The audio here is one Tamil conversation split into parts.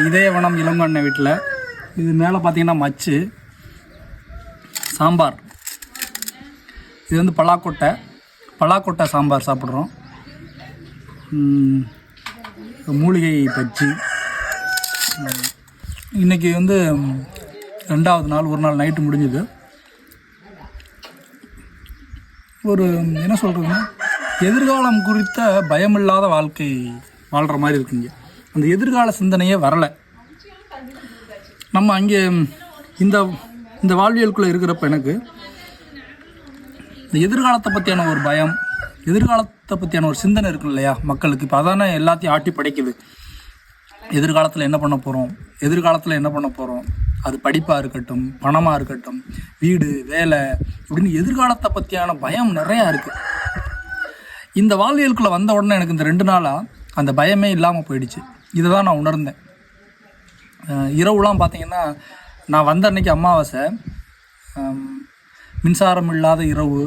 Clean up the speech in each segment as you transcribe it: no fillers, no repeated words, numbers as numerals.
இதயவனம் இளங்கண்ண வீட்டில். இது மேலே பார்த்தீங்கன்னா மச்சு சாம்பார். இது வந்து பலாக்கொட்டை சாம்பார் சாப்பிட்றோம். மூலிகை பஜ்ஜி. இன்றைக்கி வந்து 2வது நாள், ஒரு நாள் நைட்டு முடிஞ்சுது. ஒரு என்ன சொல்கிறதுன்னா, எதிர்காலம் குறித்த பயமில்லாத வாழ்க்கை வாழ்கிற மாதிரி இருக்குங்க. அந்த எதிர்கால சிந்தனையே வரலை. நம்ம அங்கே இந்த இந்த வாழ்வியலுக்குள்ளே இருக்கிறப்ப எனக்கு இந்த எதிர்காலத்தை பற்றியான ஒரு பயம், எதிர்காலத்தை பற்றியான ஒரு சிந்தனை இருக்கு இல்லையா மக்களுக்கு. இப்போ அதானே எல்லாத்தையும் ஆட்டி படைக்குது. எதிர்காலத்தில் என்ன பண்ண போகிறோம், அது படிப்பாக இருக்கட்டும், பணமாக இருக்கட்டும், வீடு வேலை இப்படின்னு எதிர்காலத்தை பற்றியான பயம் நிறையா இருக்குது. இந்த வாழ்வியலுக்குள்ளே வந்த உடனே எனக்கு இந்த 2 நாளாக அந்த பயமே இல்லாமல் போயிடுச்சு. இதை தான் நான் உணர்ந்தேன். இரவுலாம் பார்த்திங்கன்னா, நான் வந்த அன்னைக்கு அமாவாசை, மின்சாரம் இல்லாத இரவு,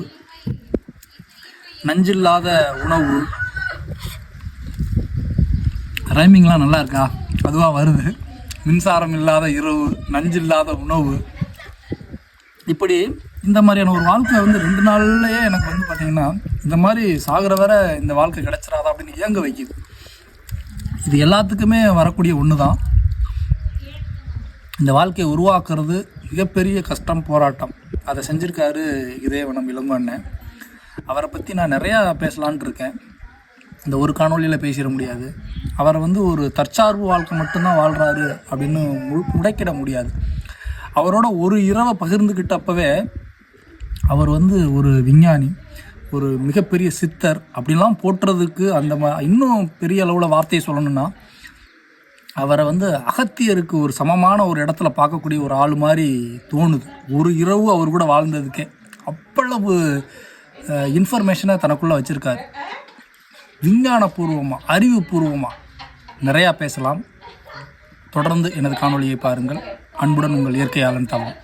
நஞ்சில்லாத உணவு. ரைமிங்லாம் நல்லா இருக்கா? அதுவாக வருது. மின்சாரம் இல்லாத இரவு, நஞ்சில்லாத உணவு. இப்படி இந்த மாதிரியான ஒரு வாழ்க்கை வந்து 2 நாள்லேயே எனக்கு வந்து பார்த்திங்கன்னா, இந்த மாதிரி சாகிற வரை இந்த வாழ்க்கை கிடச்சிடாதா அப்படின்னு ஏங்க வைக்குது. இது எல்லாத்துக்குமே வரக்கூடிய ஒன்று தான். இந்த வாழ்க்கையை உருவாக்குறது மிகப்பெரிய கஷ்டம், போராட்டம். அதை செஞ்சுருக்காரு இதயவனம் இளங்கண்ணன். அவரை பற்றி நான் நிறையா பேசலான்ட்டு இருக்கேன். இந்த ஒரு காணொலியில் பேசிட முடியாது. அவரை வந்து ஒரு தற்சார்பு வாழ்க்கை மட்டும்தான் வாழ்கிறாரு அப்படின்னு முடைக்கிட முடியாது. அவரோட ஒரு இரவை பகிர்ந்துக்கிட்டப்பவே அவர் வந்து ஒரு விஞ்ஞானி, ஒரு மிகப்பெரிய சித்தர் அப்படிலாம் போட்டுறதுக்கு அந்த இன்னும் பெரிய அளவில் வார்த்தையை சொல்லணும்னா, அவரை வந்து அகத்தியருக்கு ஒரு சமமான ஒரு இடத்துல பார்க்கக்கூடிய ஒரு ஆள் மாதிரி தோணுது. ஒரு இரவு அவர் கூட வாழ்ந்ததுக்கே அவ்வளவு இன்ஃபர்மேஷனை தனக்குள்ளே வச்சுருக்காரு. விஞ்ஞானபூர்வமாக, அறிவுபூர்வமாக நிறையா பேசலாம். தொடர்ந்து எனது காணொலியை பாருங்கள். அன்புடன் உங்கள் இயற்கையாளன் தவம்.